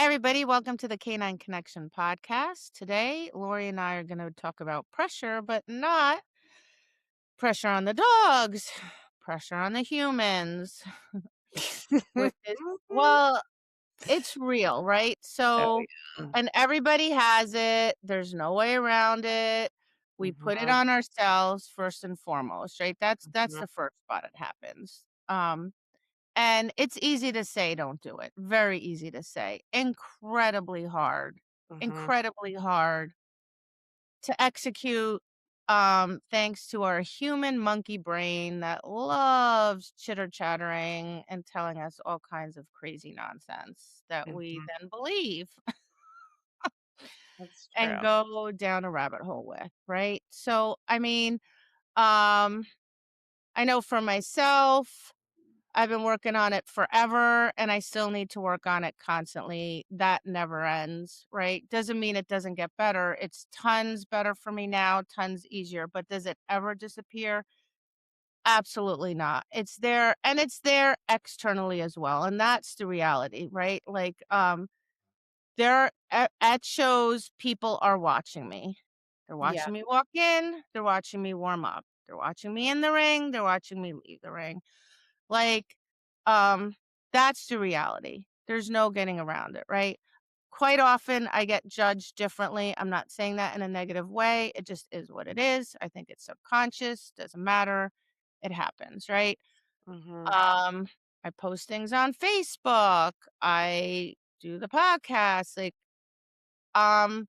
Hi, everybody. Welcome to the Canine Connection podcast. Today, Lori and I are going to talk about pressure, but not pressure on the dogs, pressure on the humans, which is, well, it's real, right? Oh, So, yeah. and everybody has it. There's no way around it. We put it Mhm, on ourselves first and foremost, right? That's mhm, the first spot it happens. And it's easy to say don't do it. Very easy to say. Incredibly hard. mhm, Incredibly hard to execute, thanks to our human monkey brain that loves chitter chattering and telling us all kinds of crazy nonsense that we mhm. then believe That's and true. go down a rabbit hole with, right? So, I mean, um, I know for myself, I've been working on it forever and I still need to work on it constantly. That never ends, right? Doesn't mean it doesn't get better. It's tons better for me now, tons easier. But does it ever disappear? Absolutely not. It's there and it's there externally as well. And that's the reality, right? Like there at shows people are watching me. They're Yeah. watching me walk in, they're watching me warm up. They're watching me in the ring, they're watching me leave the ring. Like, um, that's the reality. There's no getting around it, right? Quite often, I get judged differently. I'm not saying that in a negative way. It just is what it is. I think it's subconscious, doesn't matter. It happens, right? Mhm. Um, I post things on Facebook. I do the podcast, like, um,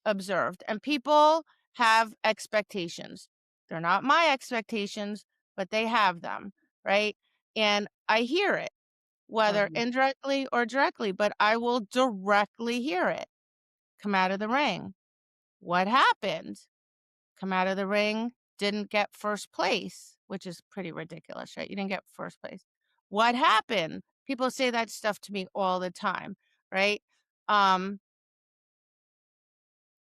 observed. And people have expectations. They're not my expectations, but they have them, right? And I hear it whether Mhm. indirectly or directly, but I will directly hear it. Come out of the ring. What happened? Come out of the ring, didn't get first place, which is pretty ridiculous, right? You didn't get first place. What happened? People say that stuff to me all the time, right? Um,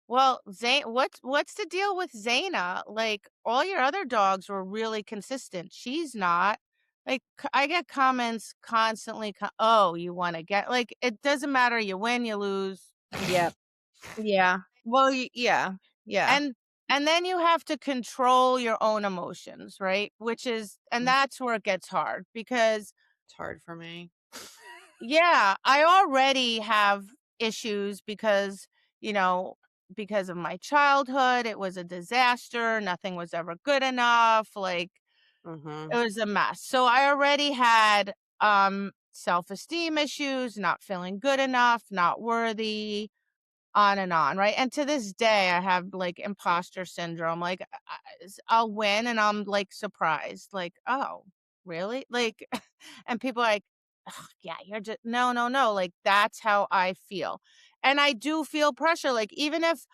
well, what's the deal with Zaina? Like all your other dogs were really consistent. She's not. Like I get comments constantly. Oh, you want to get like it doesn't matter. You win, you lose, Yep. Yeah. Well, yeah. Yeah. and then you have to control your own emotions, right? Which is, and Mm. that's where it gets hard because It's hard for me. yeah, I already have issues because, you know, because of my childhood, it was a disaster. Nothing was ever good enough. Like it Mhm. was a mess. So I already had self-esteem issues, not feeling good enough, not worthy, on, right? And to this day, I have like imposter syndrome. Like I'll win and I'm like surprised, like, oh, really? Like, and people are like, "Ugh, yeah, you're just, no, no, no. Like, that's how I feel. And I do feel pressure. Like, even if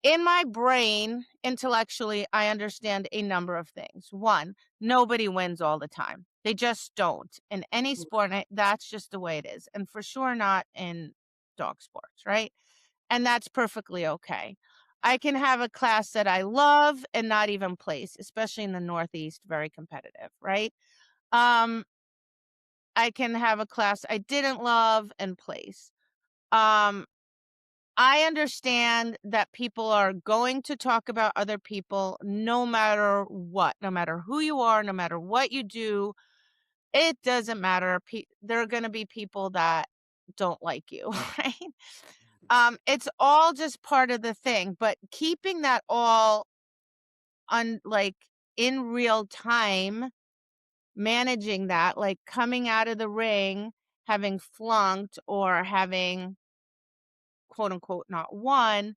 in my brain, intellectually, I understand a number of things. One, nobody wins all the time. They just don't. In any sport, that's just the way it is. And for sure, not in dog sports, right? And that's perfectly okay. I can have a class that I love and not even place, especially in the Northeast, very competitive, right? Um, I can have a class I didn't love and place. Um, I understand that people are going to talk about other people no matter what, no matter who you are, no matter what you do. It doesn't matter. There are going to be people that don't like you, right? It's all just part of the thing, but keeping that all on like in real time, managing that, like coming out of the ring, having flunked or having quote unquote not won,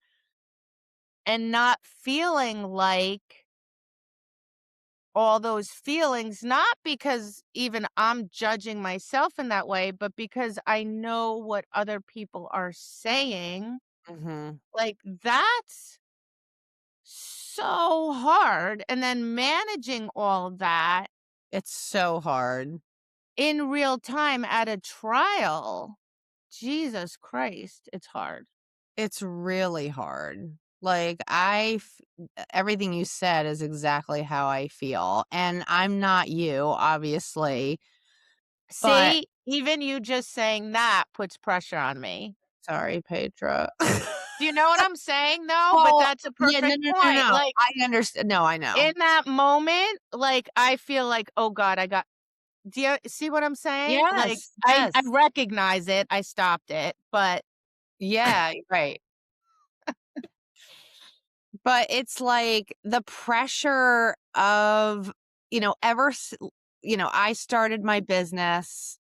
and not feeling like all those feelings, not because even I'm judging myself in that way, but because I know what other people are saying. Mhm. Like that's so hard, and then managing all that It's so hard. in real time at a trial. Jesus Christ, it's hard. It's really hard. Like, everything you said is exactly how I feel, and I'm not you, obviously, but See? even you just saying that puts pressure on me. Sorry, Petra. Do you know what I'm saying, though? But Well, that's a yeah, no, perfect no, no, point, no. like, I understand. No, I in know. that moment, like, I feel like, "Oh god, I got" do you see what I'm saying? Like, Yes, I yes. recognize it, I stopped it, but Yeah, right. But it's like the pressure of, ever s I started my business,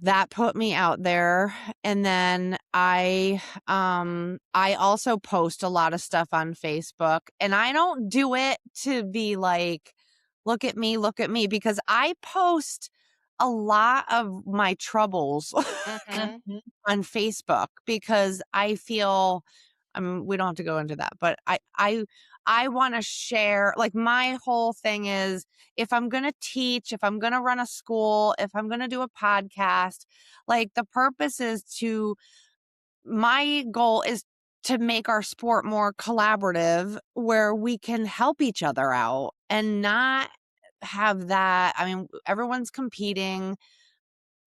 that put me out there, and then I also post a lot of stuff on Facebook, and I don't do it to be like, look at me," because I post a lot of my troubles mhm, on Facebook because I feel, we don't have to go into that, but I want to share, like, my whole thing is, if I'm going to teach, if I'm going to run a school, if I'm going to do a podcast, like, the purpose is to my goal is to make our sport more collaborative where we can help each other out and not have that. I mean, everyone's competing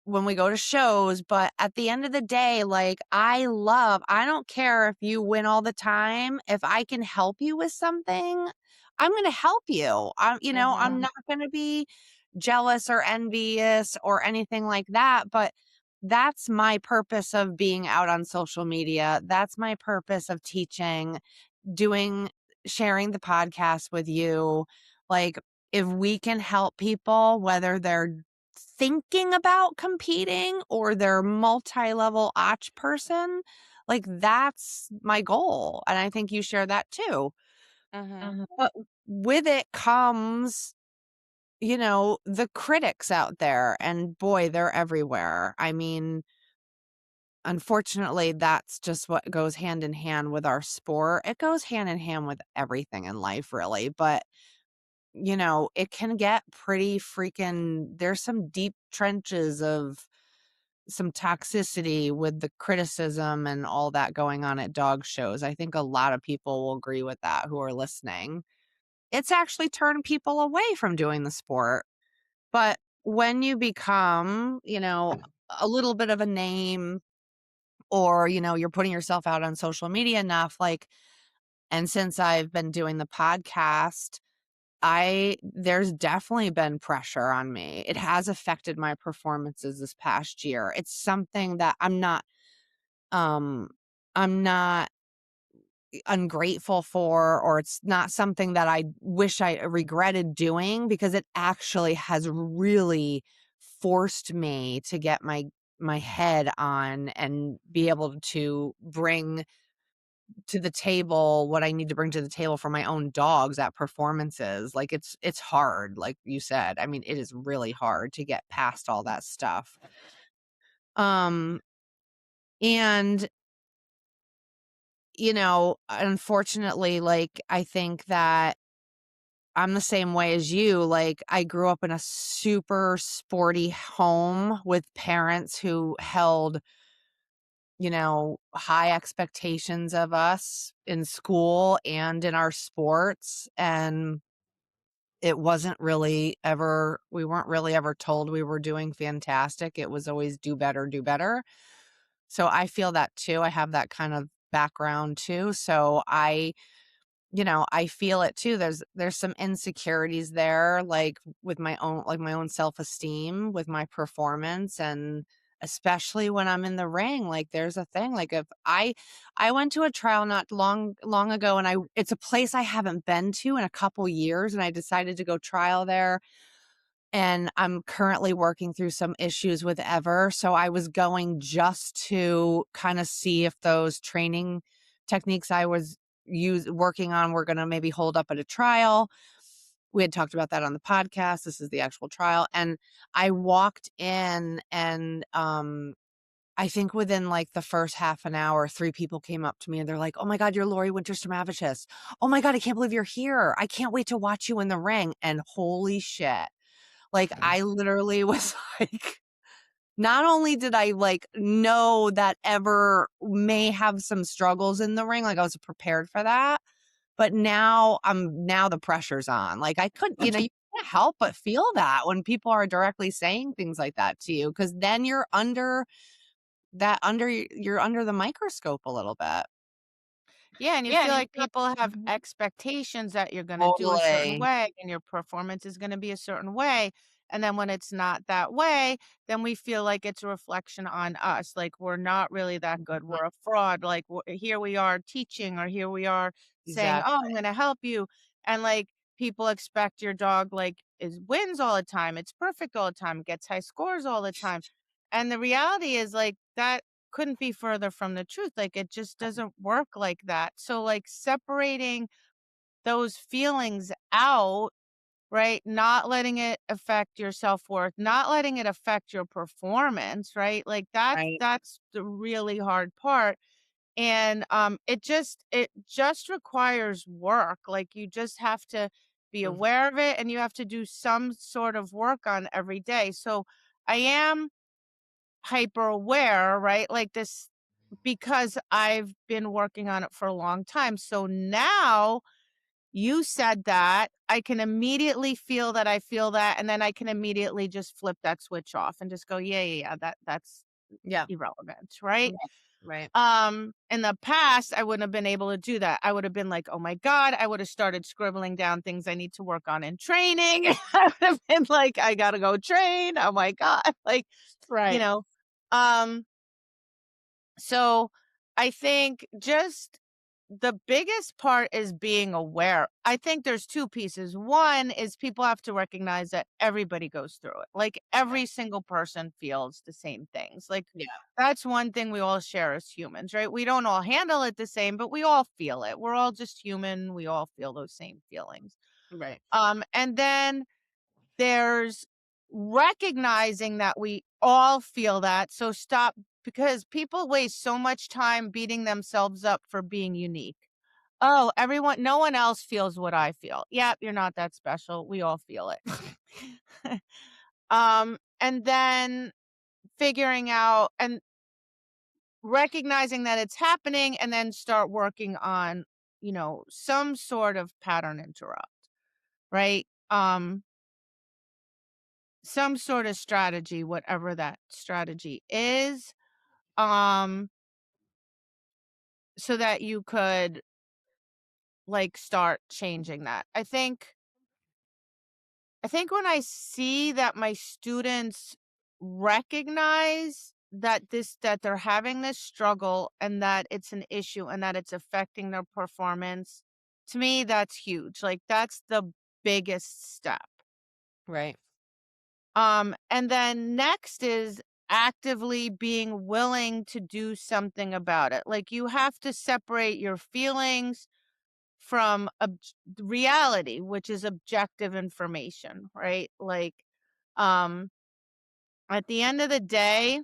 when we go to shows, but at the end of the day, like, I don't care if you win all the time. If I can help you with something, I'm going to help you. I'm mhm, not going to be jealous or envious or anything like that, but that's my purpose of being out on social media. That's my purpose of teaching, doing sharing the podcast with you. Like, if we can help people, whether they're thinking about competing or they're multi-level arch person, like, that's my goal. And I think you share that too. mhm, But with it comes, the critics out there, and boy, they're everywhere. I mean, unfortunately, that's just what goes hand in hand with our sport. It goes hand in hand with everything in life, really. But, it can get pretty freaking, there's some deep trenches of some toxicity with the criticism and all that going on at dog shows. I think a lot of people will agree with that who are listening. It's actually turned people away from doing the sport. But when you become, a little bit of a name, or, you're putting yourself out on social media enough, like, and since I've been doing the podcast, there's definitely been pressure on me. It has affected my performances this past year. It's something that um I'm not ungrateful for, or it's not something that I wish I regretted doing, because it actually has really forced me to get my head on and be able to bring to the table what I need to bring to the table for my own dogs at performances. Like, it's hard, like you said. I mean, it is really hard to get past all that stuff. Um and unfortunately, like, I think that I'm the same way as you. Like, I grew up in a super sporty home with parents who held, high expectations of us in school and in our sports. And we weren't really ever told we were doing fantastic. It was always do better, do better. So I feel that too. I have that kind of background too. So I feel it too. There's some insecurities there, like, with my own self-esteem, with my performance, and especially when I'm in the ring. Like, there's a thing, like, if I went to a trial not long ago, and it's a place I haven't been to in a couple years, and I decided to go trial there. And I'm currently working through some issues with Ever, so I was going just to kind of see if those training techniques I was working on were gonna maybe hold up at a trial. We had talked about that on the podcast. This is the actual trial, and I walked in, and, I think within, like, the first half an hour, 3 people came up to me, and they're like, "Oh my god, you're Laurie Winter-Stramavicius. Oh my god, I can't believe you're here. I can't wait to watch you in the ring." And holy shit. Like, I literally was like, not only did I, like, know that Ever may have some struggles in the ring, like, I was prepared for that, but now the pressure's on. Like, I couldn't, but you you can't help but feel that when people are directly saying things like that to you, because then you're under the microscope a little bit. Yeah, and you Yeah, feel and you like feel people have Mhm. expectations that you're gonna do a certain Totally. way and your performance is gonna be a certain way. And then when it's not that way, then we feel like it's a reflection on us. Like we're not really that good. Mhm. We're a fraud. Like here we are teaching, or here we are saying, "Oh, I'm Exactly. gonna help you," and like people expect your dog like is wins all the time. It's perfect all the time. Gets high scores all the time. And the reality is like that couldn't be further from the truth. Like, it just doesn't work like that. So, like, separating those feelings out, right? Not letting it affect your self-worth, not letting it affect your performance, right? Like, Right. that's the really hard part. And, it just requires work. Like, you just have to be Mhm. aware of it, and you have to do some sort of work on every day. So, I am hyper aware, right? Like this because I've been working on it for a long time. So now you said that, I can immediately feel that I feel that, and then I can immediately just flip that switch off and just go, yeah, yeah, yeah, that's Yeah. irrelevant, right? Right. Right. In the past, I wouldn't have been able to do that. I would have been like, oh my God, I would have started scribbling down things I need to work on in training. I would have been like, I gotta go train. Oh my God. Like, you Right. know, um, so I think just the biggest part is being aware. I think there's two pieces. One is people have to recognize that everybody goes through it. Like every single person feels the same things. Like Yeah. that's one thing we all share as humans, right? We don't all handle it the same, but we all feel it. We're all just human. We all feel those same feelings. Right. And then there's recognizing that we all feel that, so stop because people waste so much time beating themselves up for being unique. "Oh, everyone no one else feels what I feel." Yep, you're not that special, we all feel it. And then figuring out and recognizing that it's happening and then start working on, some sort of pattern interrupt, right? Some sort of strategy, whatever that strategy is, um, so that you could, like, start changing that. I think when I see that my students recognize that they're having this struggle and that it's an issue and that it's affecting their performance, to me, that's huge. Like, that's the biggest step. Right. And then next is actively being willing to do something about it. Like you have to separate your feelings from reality, which is objective information, right? Like, um, at the end of the day,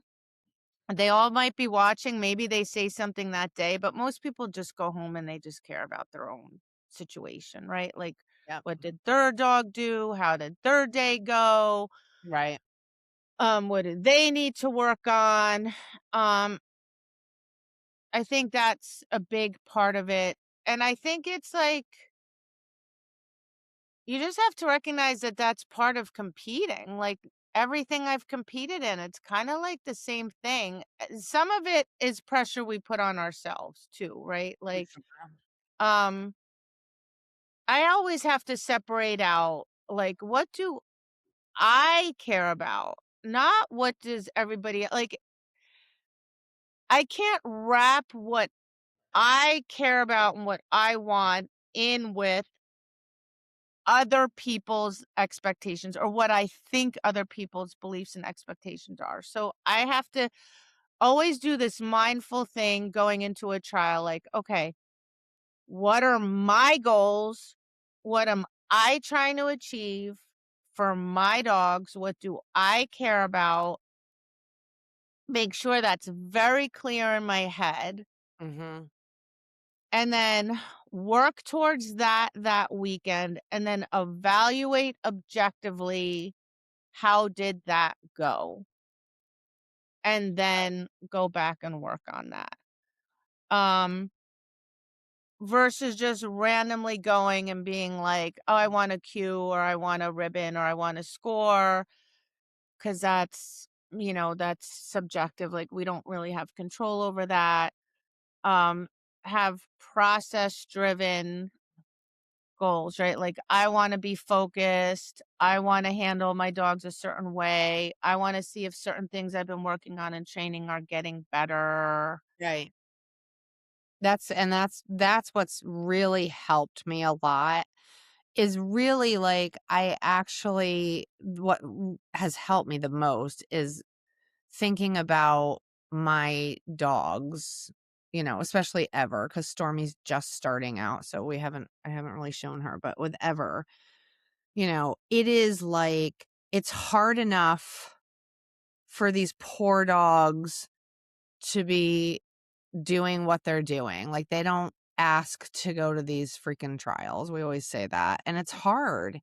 they all might be watching. Maybe they say something that day, but most people just go home and they just care about their own situation, right? Like, Yep. what did their dog do? How did their day go? Right. What do they need to work on? Um, I think that's a big part of it. And I think it's like you just have to recognize that that's part of competing. Like everything I've competed in, it's kind of like the same thing. Some of it is pressure we put on ourselves too, right? For Like, sure. um, I always have to separate out like what do I care about? Not what does everybody like I can't wrap what I care about and what I want in with other people's expectations or what I think other people's beliefs and expectations are. So I have to always do this mindful thing going into a trial like, okay, what are my goals? What am I trying to achieve for my dogs? What do I care about? Make sure that's very clear in my head Mhm. and then work towards that weekend and then evaluate objectively how did that go and then go back and work on that. um versus just randomly going and being like, "Oh, I want a cue or I want a ribbon or I want a score," because that's subjective, like, we don't really have control over that. Have process-driven goals, right? Like, I wanna be focused, I wanna handle my dogs a certain way, I wanna see if certain things I've been working on in training are getting better. Right. That's what's really helped me a lot is really, like, I actually has helped me the most is thinking about my dogs, especially Ever, because Stormy's just starting out, so I haven't really shown her, but with Ever, it is like it's hard enough for these poor dogs to be doing what they're doing. Like, they don't ask to go to these freaking trials. We always say that, and it's hard.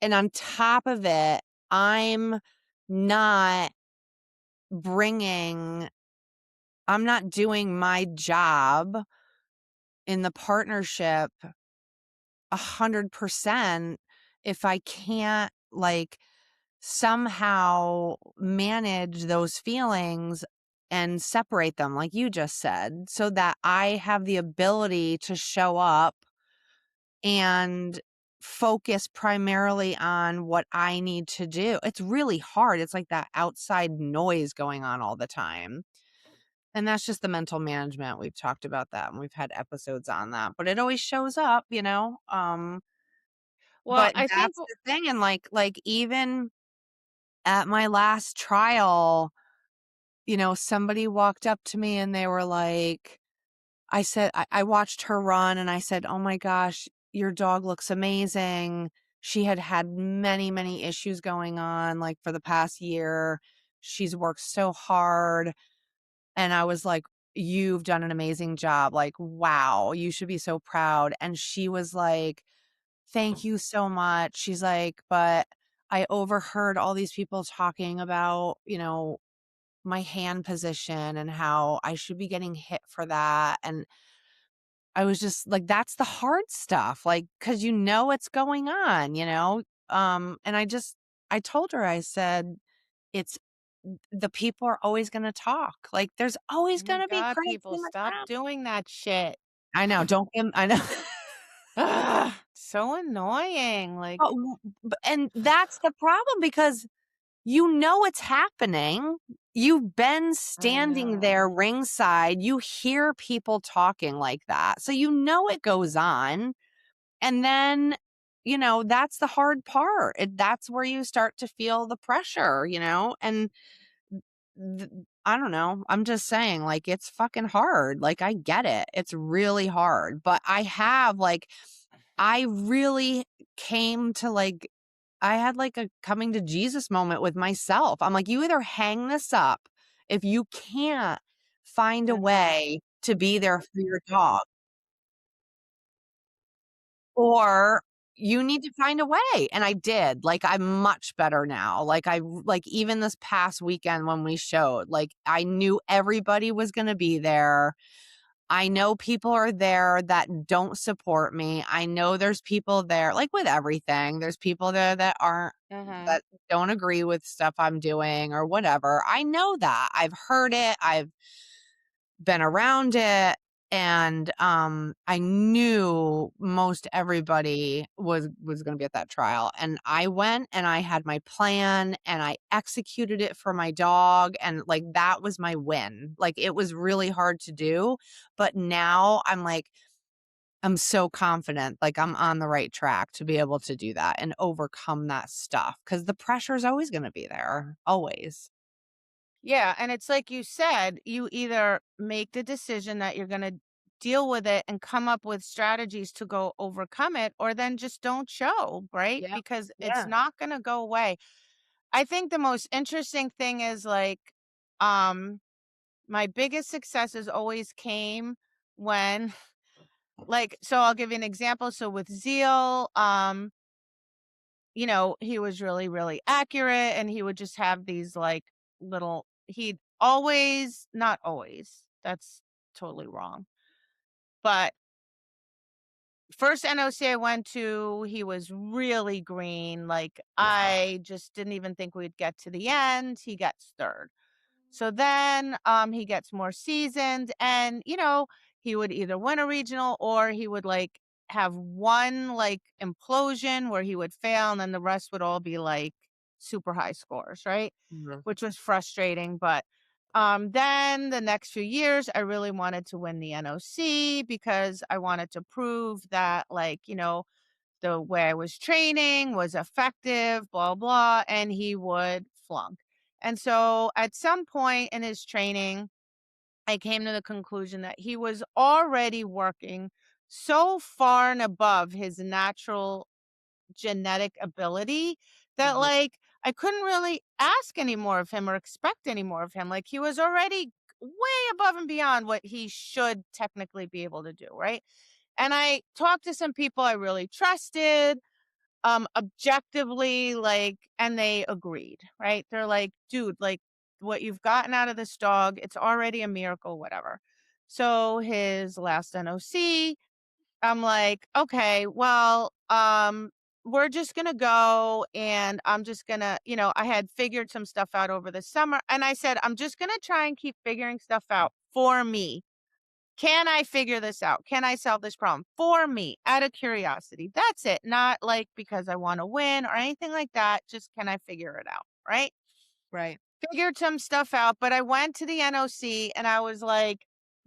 And on top of it, I'm not bringing I'm not doing my job in the partnership 100% if I can't, like, somehow manage those feelings and separate them, like you just said, so that I have the ability to show up and focus primarily on what I need to do. It's really hard. It's like that outside noise going on all the time. And that's just the mental management. We've talked about that and we've had episodes on that, but it always shows up. Well, But I think that's the thing. And like even at my last trial, somebody walked up to me and they were like, I watched her run and I said, "Oh my gosh, your dog looks amazing." She had had many, many issues going on like for the past year. She's worked so hard. And I was like, "You've done an amazing job. Like, wow, you should be so proud." And she was like, "Thank you so much." She's like, "But I overheard all these people talking about, my hand position and how I should be getting hit for that." And I was just like, that's the hard stuff, like, cause it's going on. And I told her, I said, it's the people are always gonna talk. Like, there's oh always my gonna be god, critics people, in the stop comments. doing that shit. I know, don't give 'em I know. Ugh, so annoying, But like, w b and that's the problem because it's happening. You've been I standing there know. ringside. You hear people talking like that. So it goes on. And then, that's the hard part. That's where you start to feel the pressure. And I don't know. I'm just saying, like, it's fucking hard. Like, I get it. It's really hard. But I really came to I had like a coming to Jesus moment with myself. I'm like, you either hang this up if you can't find a Uh-huh, way to be there for your dog, or you need to find a way. And I did. Like, I'm much better now. Like even this past weekend when we showed, like I knew everybody was going to be there. I know people are there that don't support me. I know there's people there, like with everything, there's people there uh-huh. that don't agree with stuff I'm doing or whatever. I know that. I've heard it. I've been around it. And I knew most everybody was going to be at that trial. And I went and I had my plan and I executed it for my dog, and like that was my win. Like, it was really hard to do, but now I'm so confident, like I'm on the right track to be able to do that and overcome that stuff cuz the pressure is always going to be there, always. Yeah, and it's like you said, you either make the decision that you're gonna deal with it and come up with strategies to go overcome it, or then just don't show, right? Yeah. Because it's Yeah. not gonna go away. I think the most interesting thing is like, um, my biggest successes always came when so I'll give you an example. So with Zeal, he was really, really accurate and he would just have these like he'd always, not always, that's totally wrong. But first NOC I went to, he was really green. Like, I just didn't even think we'd get to the end. He gets third. So then he gets more seasoned, and he would either win a regional or he would like have one like implosion where he would fail and then the rest would all be like super high scores, right? Mhm. Which was frustrating, but then the next few years I really wanted to win the NOC because I wanted to prove that, like, the way I was training was effective, blah, blah, and he would flunk. And so at some point in his training, I came to the conclusion that he was already working so far and above his natural genetic ability that, Mhm. like, I couldn't really ask any more of him or expect any more of him. Like, he was already way above and beyond what he should technically be able to do, right? And I talked to some people I really trusted, objectively, like, and they agreed, right? They're like, dude, like, what you've gotten out of this dog, it's already a miracle, whatever. So his last NOC, I'm like, okay, well, we're just gonna go and I'm just gonna, I had figured some stuff out over the summer. And I said, I'm just gonna try and keep figuring stuff out for me. Can I figure this out? Can I solve this problem for me out of curiosity? That's it. Not like because I want to win or anything like that. Just can I figure it out? Right. Right. Figured some stuff out, but I went to the NOC and I was like,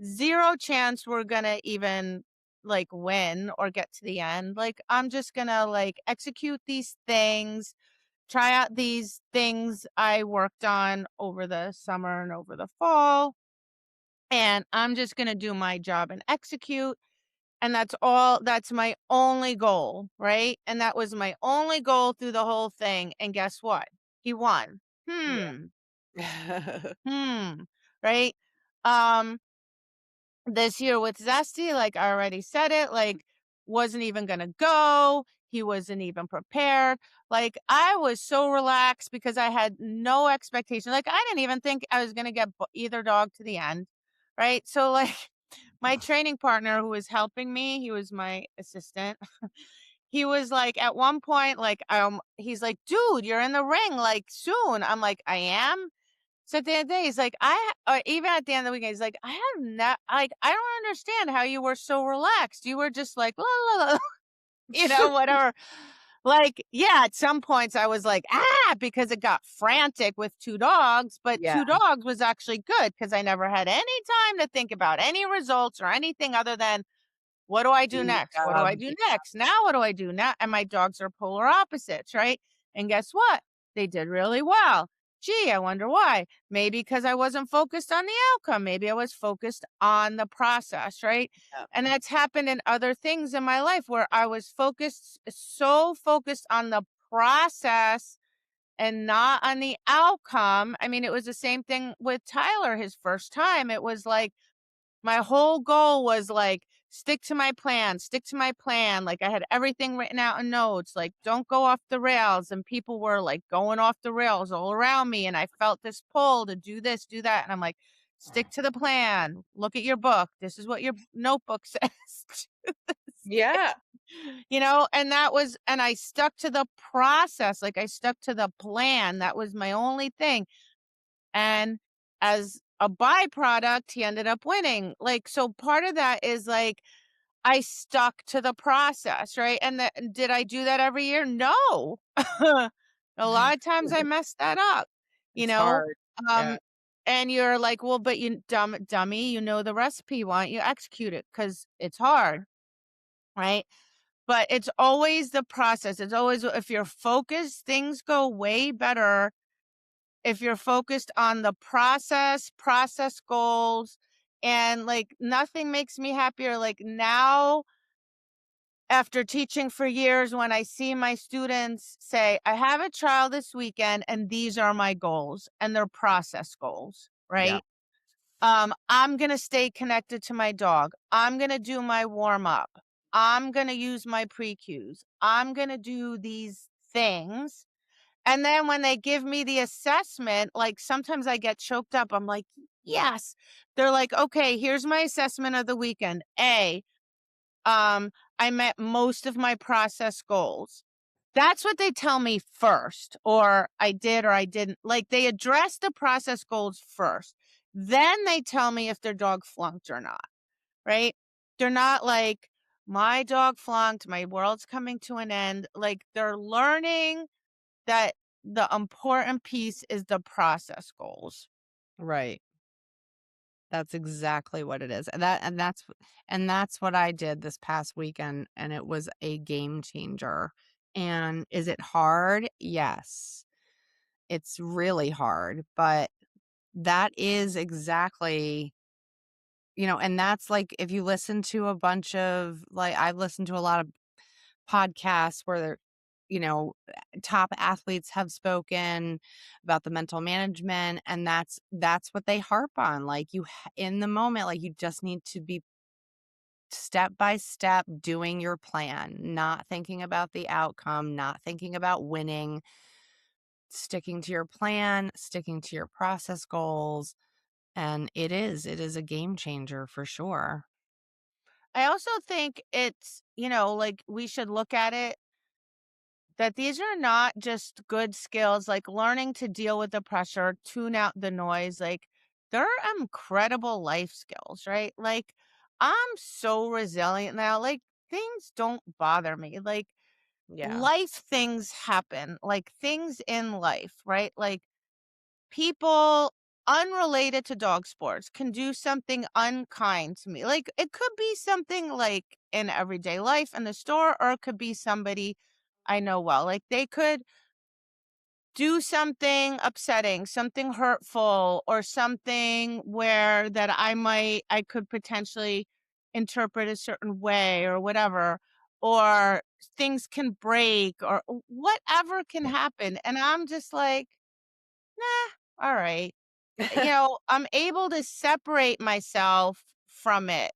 zero chance we're going to even like win or get to the end. Like, I'm just going to like execute these things, try out these things I worked on over the summer and over the fall. And I'm just going to do my job and execute. And that's my only goal, right? And that was my only goal through the whole thing. And guess what? He won. Hmm. Yeah. Hmm. Right? Um, this year with Zesty, like I already said it, like wasn't even gonna go. He wasn't even prepared. Like, I was so relaxed because I had no expectation. Like, I didn't even think I was gonna get either dog to the end. Right. So like my training partner who was helping me, he was my assistant. He was like, at one point, like, he's like, dude, you're in the ring like soon. I'm like, I am. So at the end of the day, he's like, even at the end of the weekend, he's like, I have not, like, I don't understand how you were so relaxed. You were just like, la, la, la, whatever. Like, yeah, at some points I was like, because it got frantic with two dogs, but Yeah. two dogs was actually good because I never had any time to think about any results or anything other than what do I Do do your next? What do I job. do next? Now what do I do now? And my dogs are polar opposites, right? And guess what? They did really well. Gee, I wonder why. Maybe because I wasn't focused on the outcome. Maybe I was focused on the process, right? Yeah. And that's happened in other things in my life where I was so focused on the process and not on the outcome. I mean, it was the same thing with Tyler his first time. It was like, my whole goal was like, stick to my plan, stick to my plan. Like, I had everything written out in notes, like, don't go off the rails. And people were like going off the rails all around me. And I felt this pull to do this, do that. And I'm like, stick to the plan. Look at your book. This is what your notebook says. Yeah. And and I stuck to the process. Like, I stuck to the plan. That was my only thing. And as a byproduct, he ended up winning. Like, so part of that is like, I stuck to the process, right? And did I do that every year? No. A lot of times I messed that up, you It's know? hard. Yeah. Um, and you're like, well, but you dummy, you know the recipe. Why don't you execute it? Because it's hard, right? But it's always the process. It's always, if you're focused, things go way better if you're focused on the process goals, and like nothing makes me happier. Like, now, after teaching for years, when I see my students say, I have a trial this weekend and these are my goals, and they're process goals, Yeah. right? I'm going to stay connected to my dog. I'm going to do my warm up. I'm going to use my pre cues. I'm going to do these things. And then when they give me the assessment, like, sometimes I get choked up. I'm like, "Yes." They're like, "Okay, here's my assessment of the weekend. A, um, I met most of my process goals." That's what they tell me first, or I did or I didn't. Like, they address the process goals first. Then they tell me if their dog flunked or not, right? They're not like, "My dog flunked, my world's coming to an end." Like, they're learning that the important piece is the process goals. Right. That's exactly what it is. And that's what I did this past weekend, and it was a game changer. And is it hard? Yes. It's really hard, but that is exactly, and that's like if you listen to a bunch of, like, I've listened to a lot of podcasts where they're, top athletes have spoken about the mental management, and that's what they harp on. Like, in the moment, like, you just need to be step by step doing your plan, not thinking about the outcome, not thinking about winning, sticking to your plan, sticking to your process goals, and it is a game changer for sure. I also think it's, like, we should look at it that these are not just good skills, like learning to deal with the pressure, tune out the noise. Like, they're incredible life skills, right? Like, I'm so resilient now. Like, things don't bother me. Like, Yeah. life things happen, like things in life, right? Like, people unrelated to dog sports can do something unkind to me. Like, it could be something like in everyday life in the store, or it could be somebody I know well. Like, they could do something upsetting, something hurtful, or something where that I could potentially interpret a certain way or whatever, or things can break or whatever can happen. And I'm just like, nah, all right. I'm able to separate myself from it.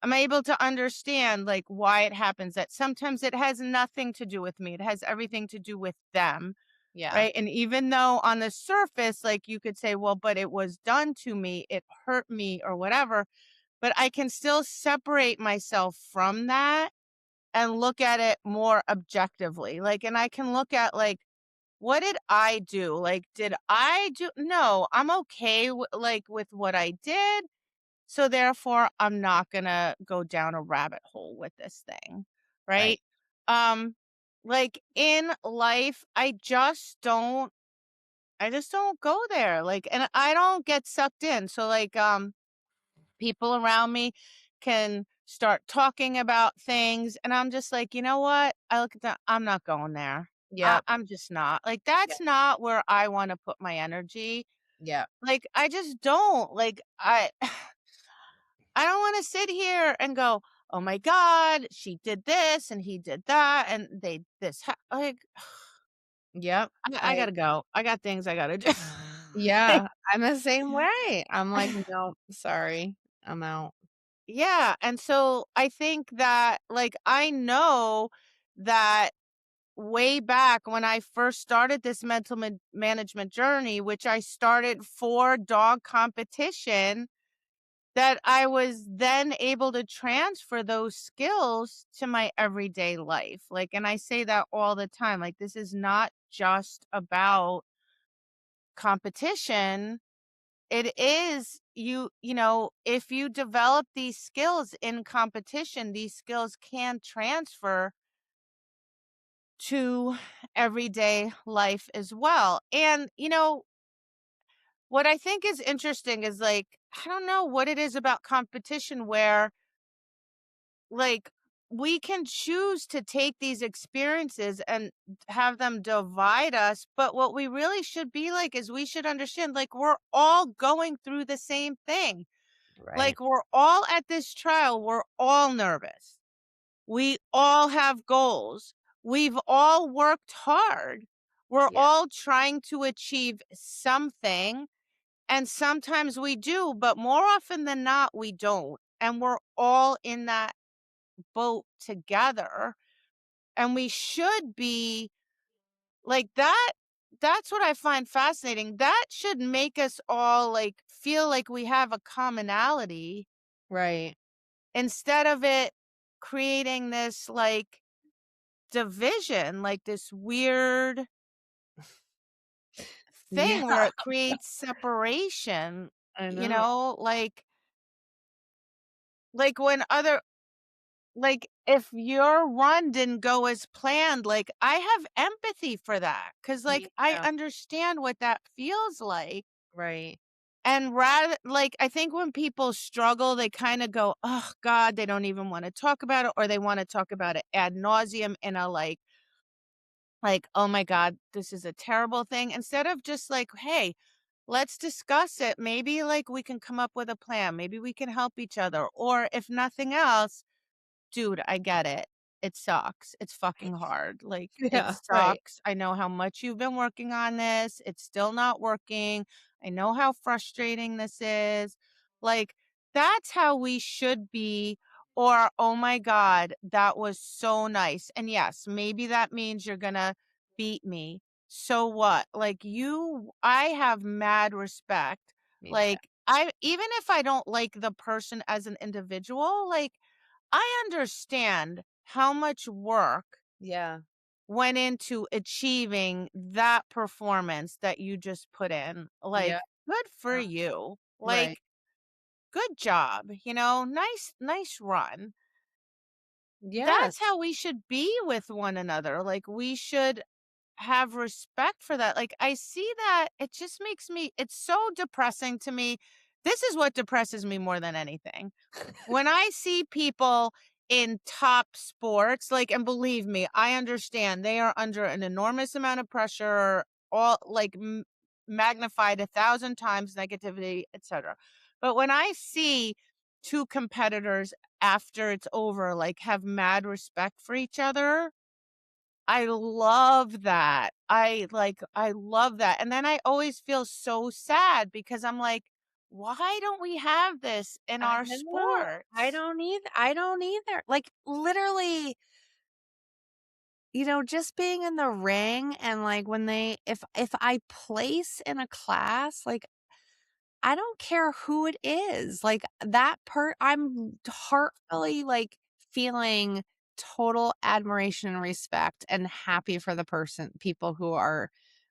I'm able to understand like why it happens, that sometimes it has nothing to do with me. It has everything to do with them. Yeah. Right? And even though on the surface, like, you could say, "Well, but it was done to me, it hurt me," or whatever, but I can still separate myself from that and look at it more objectively. Like, and I can look at, like, what did I do? Like, did I do no, I'm okay like, with what I did, so therefore, I'm not gonna go down a rabbit hole with this thing, Right. right? Um, like, in life, I just don't go there, like, and I don't get sucked in. So, like, people around me can start talking about things, and I'm just like, "You know what?" I look at that, I'm not going there. Yep. I'm just not. Like, Yep. that's not where I wanna put my energy. Yep. Like, I just don't. Like, I don't wanna sit here and go, "Oh my god, she did this and he did that, and they this ha," like, Yep. I I gotta go. I got things I gotta do. Yeah, I'm the same way. I'm like, "Nope, sorry. I'm out." Yeah, and so I think that, like, I know that way back when I first started this mental management journey, which I started for dog competition, that I was then able to transfer those skills to my everyday life. Like, and I say that all the time. Like, this is not just about competition. It is if you develop these skills in competition, these skills can transfer to everyday life as well. And, what I think is interesting is, like, I don't know what it is about competition where, like, we can choose to take these experiences and have them divide us. But what we really should be like is we should understand, like, we're all going through the same thing. Right. Like, we're all at this trial, we're all nervous. We all have goals. We've all worked hard. We're Yeah. all trying to achieve something, and sometimes we do, but more often than not, we don't. And we're all in that boat together, and we should be like that. that's what I find fascinating. That should make us all, like, feel like we have a commonality Right. instead of it creating this, like, division, like, this weird Yeah, thing where it creates separation, I you know. know? Like, when other like, if your run didn't go as planned, like, I have empathy for that because like, Me I too. understand what that feels like. Right. And rather like, I think when people struggle, they kinda go, "Oh god," they don't even wanna talk about it, or they wanna talk about it ad nauseum in a, like, "Oh my god, this is a terrible thing," instead of just like, "Hey, let's discuss it. Maybe, like, we can come up with a plan. Maybe we can help each other," or if nothing else, dude, I get it. It sucks. It's fucking hard. Like, it Yeah, right. sucks. I know how much you've been working on this. It's still not working. I know how frustrating this is. Like, that's how we should be. Or, oh my God, that was so nice. And yes, maybe that means you're gonna beat me. So what? Like, I have mad respect. Me too. Like, even if I don't like the person as an individual, like, I understand how much work Yeah. went into achieving that performance that you just put in. Yeah. Like, good for you. Right. Like, good job, you know? Nice run. That's Yes. how we should be with one another. Like, we should have respect for that. Like, I see that it just makes me it's so depressing to me. This is what depresses me more than anything. When I see people in top sports, like, and believe me, I understand they are under an enormous amount of pressure, all like magnified 1,000 times negativity, etc. But when I see two competitors after it's over, like, have mad respect for each other, I love that. I love that. And then I always feel so sad because I'm like, why don't we have this in I our know. sports? I don't either. Like, literally, just being in the ring and, like, when they if I place in a class, like, I don't care who it is. Like, I'm heartfully, like, feeling total admiration and respect and happy for the people who are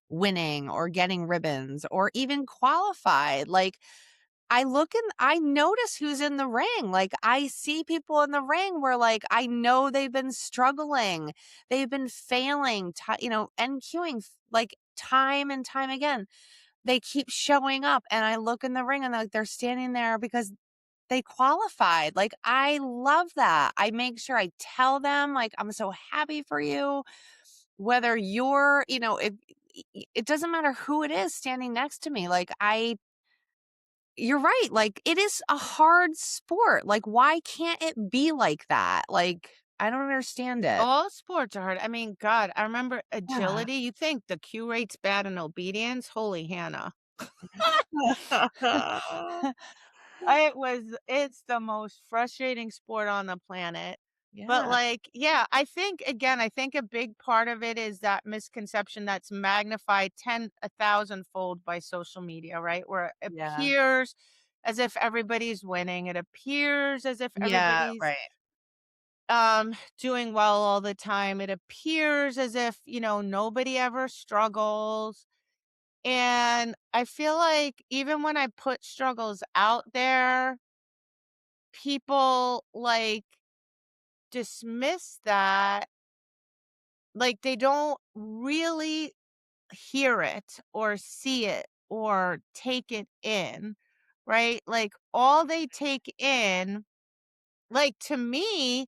winning or getting ribbons or even qualified. Like, I notice who's in the ring. Like, I see people in the ring where, like, I know they've been struggling. They've been failing, NQing, like, time and time again. They keep showing up, and I look in the ring and, like, they're standing there because they qualified. Like, I love that. I make sure I tell them, like, "I'm so happy for you." Whether you're, it doesn't matter who it is standing next to me. Like, you're right. Like, it is a hard sport. Like, why can't it be like that? Like, I don't understand it. All sports are hard. I mean, God, I remember Yeah. agility. You think the Q rate's bad in obedience? Holy Hannah. It's the most frustrating sport on the planet. But, Yeah. like, yeah, I think a big part of it is that misconception that's magnified 1,000-fold by social media, right? Where it Yeah. appears as if everybody's winning. It appears as if Yeah, everybody's, right. doing well all the time. It appears as if, nobody ever struggles. And I feel like even when I put struggles out there, people, like, dismiss that, like, they don't really hear it or see it or take it in, right? Like, all they take in like, to me,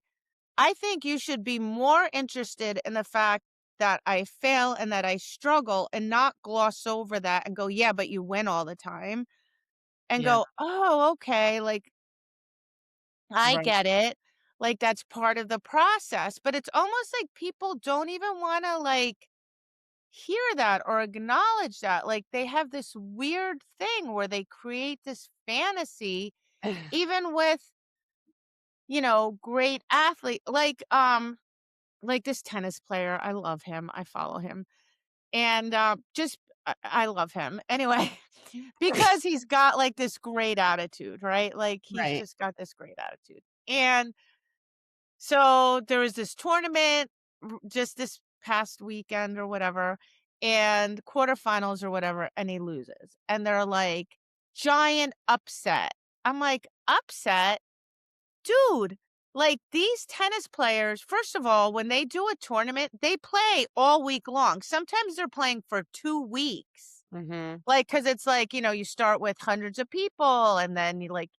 I think you should be more interested in the fact that I fail and that I struggle and not gloss over that and go, "Yeah, but you win all the time," and Yeah. go, "Oh, okay, like, I Right. get it." Like, that's part of the process, but it's almost like people don't even wanna, like, hear that or acknowledge that. Like, they have this weird thing where they create this fantasy even with, great athlete like this tennis player, I love him, I follow him. And, just I love him. Anyway, because he's got, like, this great attitude, right? Like, he's Right. just got this great attitude. And so there was this tournament just this past weekend or whatever, and quarterfinals or whatever, and he loses. And they're like, giant upset. I'm like, upset? Dude, like these tennis players, first of all, when they do a tournament, they play all week long. Sometimes they're playing for 2 weeks. Mhm. Like, cause it's like, you start with hundreds of people and then you like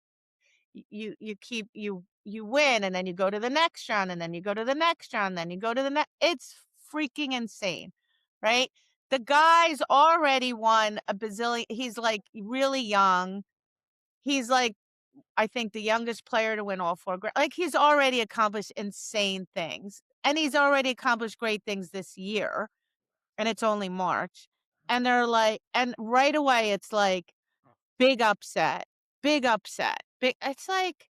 you keep you win and then you go to the next round and then you go to the next round, then you go to the next. It's freaking insane, right? The guy's already won a bazillion. He's like really young. He's like, I think the youngest player to win all 4 like, he's already accomplished insane things, and he's already accomplished great things this year, and it's only March, and they're like and right away, it's like, big upset, big it's like,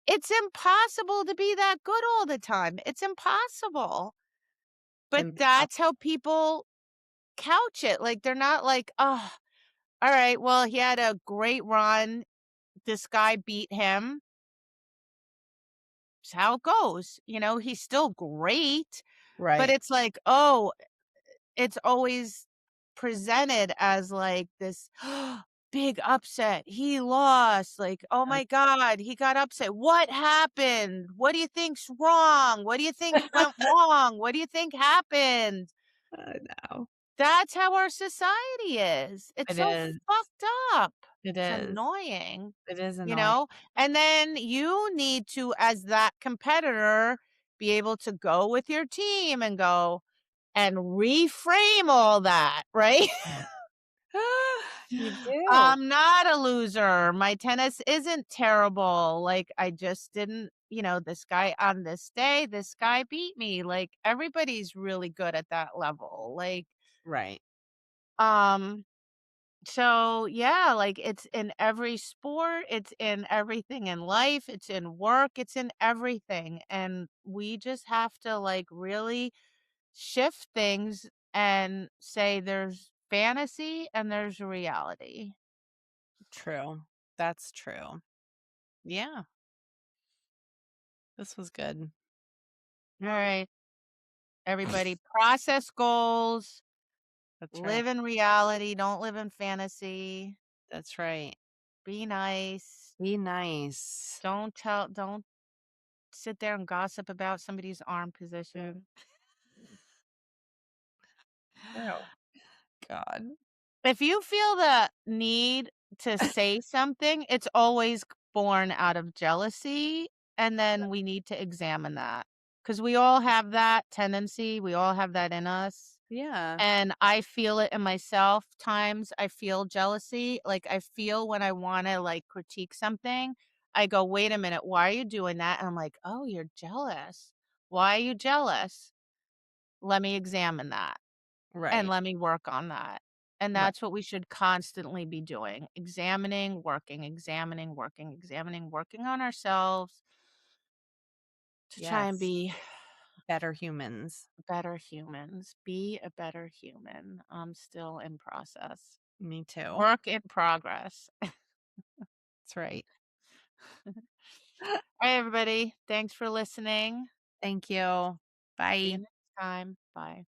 it's impossible to be that good all the time, it's impossible, but that's how people couch it, like, they're not like, "Oh, alright, well, he had a great run, this guy beat him." It's how it goes, he's still great, but Right. it's like, oh, it's always presented as like this big upset. He lost. Like, oh my God, he got upset. What happened? What do you think's wrong? What do you think went wrong? What do you think happened? I know. That's how our society is. It's It so is. fucked up. It It's is. annoying, It is you annoying. know? And then you need to, as that competitor, be able to go with your team and go and reframe all that, right? You do. I'm not a loser. My tennis isn't terrible. Like, I just didn't, this guy on this day, this guy beat me. Like, everybody's really good at that level. Like, Right. um, so yeah, like it's in every sport, it's in everything in life, it's in work, it's in everything. And we just have to like really shift things and say there's fantasy and there's reality. True. That's true. Yeah, this was good. All right, everybody, process goals, That's right. live in reality, don't live in fantasy, That's right. be nice. Be nice. Don't sit there and gossip about somebody's arm position. No. God. If you feel the need to say something, it's always born out of jealousy, and then we need to examine that because we all have that tendency, we all have that in us, Yeah. and I feel it in myself, times I feel jealousy, like, I feel when I wanna, like, critique something, I go, "Wait a minute, why are you doing that?" And I'm like, "Oh, you're jealous. Why are you jealous? Let me examine that." And Right. let me work on that. And Right. that's what we should constantly be doing, examining, working, examining, working on ourselves to try and Yes. be Better humans. better humans. Be a better human. I'm still in process. Me too. Work in progress. That's right. All right, everybody. Thanks for listening. Thank you. See you Bye. next time. Bye.